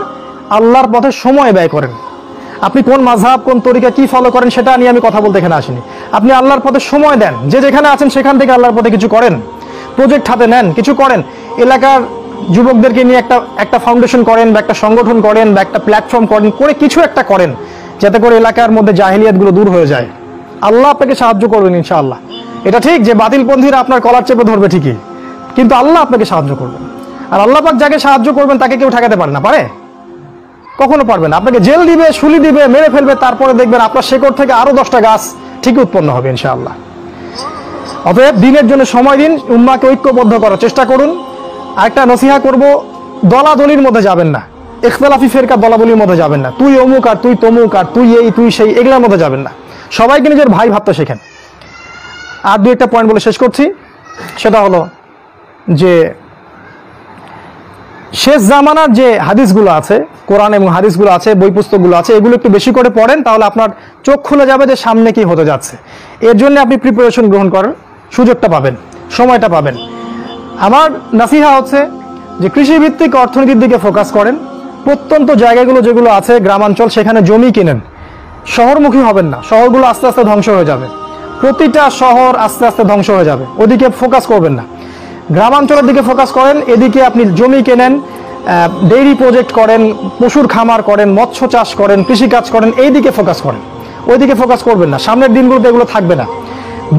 A: আল্লাহর পথে সময় ব্যয় করেন। আপনি কোন মাযহাব, কোন তরিকা কি ফলো করেন সেটা নিয়ে আমি কথা বলতে এখানে আসিনি। আপনি আল্লাহর পথে সময় দেন, যে যেখানে আছেন সেখান থেকে আল্লাহর পথে কিছু করেন, প্রজেক্ট হাতে নেন, কিছু করেন। এলাকার যুবকদেরকে নিয়ে একটা ফাউন্ডেশন করেন, বা একটা সংগঠন করেন, বা একটা প্ল্যাটফর্ম করেন, করে কিছু একটা করেন, যাতে করে এলাকার মধ্যে জাহেলিয়াতগুলো দূর হয়ে যায়। আল্লাহ আপনাকে সাহায্য করবেন ইনশাআল্লাহ। এটা ঠিক যে বাতিলপন্থীরা আপনার কলার চেপে ধরবে ঠিকই, কিন্তু আল্লাহ আপনাকে সাহায্য করবেন। আর আল্লাহ পাক যাকে সাহায্য করবেন তাকে কেউ ঠেকাতে পারে না, পারে? কখনো পারবে না। আপনাকে জেল দিবে, শুলি দিবে, মেরে ফেলবে, তারপরে দেখবেন আপনার শেকড় থেকে আরো 10টা গাছ ঠিকই উৎপন্ন হবে ইনশাআল্লাহ। অতএব দিনের জন্য সময় দিন, উম্মাহকে ঐক্যবদ্ধ করার চেষ্টা করুন। আরেকটা নসিহা করব, দলাদলির মধ্যে যাবেন না, ইখতিলাফি ফিরকা দলাদলির মধ্যে যাবেন না। তুই অমুক আর তুই তমুক আর তুই এই তুই সেই, এগুলোর মধ্যে যাবেন না। সবাইকে নিজের ভাই ভাবতে শেখেন। আর 2-1টা পয়েন্ট বলে শেষ করছি, সেটা হলো যে শেষ জামানার যে হাদিসগুলো আছে, কোরআন এবং হাদিসগুলো আছে, বই পুস্তকগুলো আছে, এগুলো একটু বেশি করে পড়েন, তাহলে আপনার চোখ খুলে যাবে যে সামনে কি হতে যাচ্ছে। এর জন্য আপনি প্রিপারেশন গ্রহণ করার সুযোগটা পাবেন, সময়টা পাবেন। আমার নাসিহা হচ্ছে যে কৃষিভিত্তিক অর্থনীতির দিকে ফোকাস করেন। প্রত্যন্ত জায়গাগুলো যেগুলো আছে গ্রামাঞ্চল, সেখানে জমি কিনেন, শহরমুখী হবেন না, শহরগুলো আস্তে আস্তে ধ্বংস হয়ে যাবে, প্রতিটা শহর আস্তে আস্তে ধ্বংস হয়ে যাবে, ওদিকে ফোকাস করবেন না। গ্রামাঞ্চলের দিকে ফোকাস করেন, এদিকে আপনি জমি কেনেন, ডেইরি প্রজেক্ট করেন, পশুর খামার করেন, মৎস্য চাষ করেন, কৃষিকাজ করেন, এই দিকে ফোকাস করেন, ওইদিকে ফোকাস করবেন না। সামনের দিনগুলোতে এগুলো থাকবে না।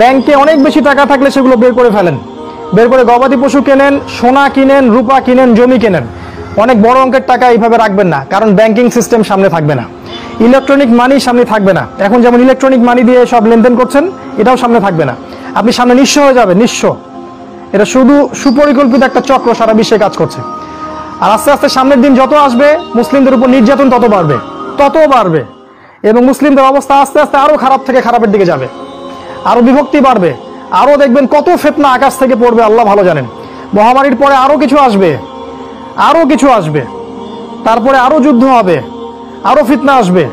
A: ব্যাংকে অনেক বেশি টাকা থাকলে সেগুলো বের করে ফেলেন, বের করে গবাদি পশু কেনেন, সোনা কিনেন, রূপা কিনেন, জমি কেনেন। অনেক বড় অঙ্কের টাকা এইভাবে রাখবেন না, কারণ ব্যাংকিং সিস্টেম সামনে থাকবে না, ইলেকট্রনিক মানি সামনে থাকবে না। এখন যেমন ইলেকট্রনিক মানি দিয়ে সব লেনদেন করছেন, এটাও সামনে থাকবে না। আপনি সামনে নিঃস্ব হয়ে যাবে, নিঃস্ব। এটা শুধু সুপরিকল্পিত একটা চক্র সারা বিশ্বে কাজ করছে। আর আস্তে আস্তে সামনের দিন যত আসবে, মুসলিমদের উপর নির্যাতন তত বাড়বে, তত বাড়বে, এবং মুসলিমদের অবস্থা আস্তে আস্তে আরো খারাপ থেকে খারাপের দিকে যাবে, আরো বিভক্তি বাড়বে, আরো দেখবেন কত ফিতনা আকাশ থেকে পড়বে, আল্লাহ ভালো জানেন। মহামারীর পরে আরো কিছু আসবে, আরো কিছু আসবে, তারপরে আরো যুদ্ধ হবে, আরো ফিতনা আসবে।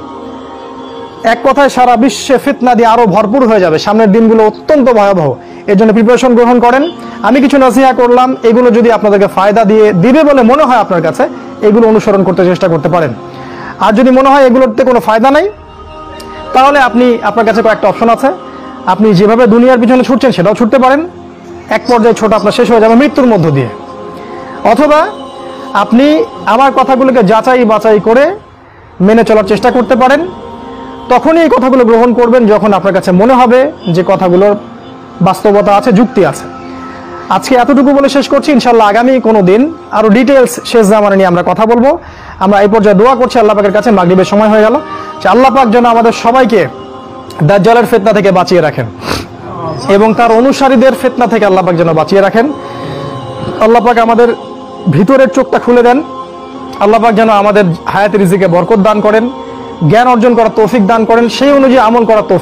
A: এক কথায় সারা বিশ্বে ফিতনা দিয়ে আরো ভরপুর হয়ে যাবে। সামনের দিনগুলো অত্যন্ত ভয়াবহ, এর জন্য প্রিপারেশন গ্রহণ করেন। আমি কিছু নসিহা করলাম, এগুলো যদি আপনাদেরকে ফায়দা দিবে বলে মনে হয় আপনার কাছে, এগুলো অনুসরণ করতে চেষ্টা করতে পারেন। আর যদি মনে হয় এগুলোতে কোনো ফায়দা নাই, তাহলে আপনার কাছে কয়েকটা অপশন আছে। আপনি যেভাবে দুনিয়ার পিছনে ছুটছেন সেটাও ছুটতে পারেন, এক পর্যায়ে ছোট আপনার শেষ হয়ে যাবে মৃত্যুর মধ্য দিয়ে। অথবা আপনি আমার কথাগুলোকে যাচাই বাছাই করে মেনে চলার চেষ্টা করতে পারেন। তখনই এই কথাগুলো গ্রহণ করবেন যখন আপনার কাছে মনে হবে যে কথাগুলোর বাস্তবতা আছে, যুক্তি আছে। আজকে এতটুকু বলে শেষ করছি। ইনশাল্লাহ আগামী কোনো দিন আরো ডিটেলস শেষ জামানা নিয়ে আমরা কথা বলবো। আমরা এই পর্যায়ে দোয়া করছি আল্লাহ পাকের কাছে, মাগরিবের সময় হয়ে গেল, যে আল্লাহ পাক যেন আমাদের সবাইকে দাজ্জালের ফিতনা থেকে বাঁচিয়ে রাখেন এবং তার অনুসারীদের ফিতনা থেকে আল্লাহ পাক যেন বাঁচিয়ে রাখেন। আল্লাহ পাক আমাদের ভিতরের চোখটা খুলে দেন। আল্লাহ পাক যেন আমাদের হায়াত রিজিকে বরকত দান করেন, জ্ঞান অর্জন করার তৌফিক দান করেন, সেই অনুযায়ী আমল করার তৌফিক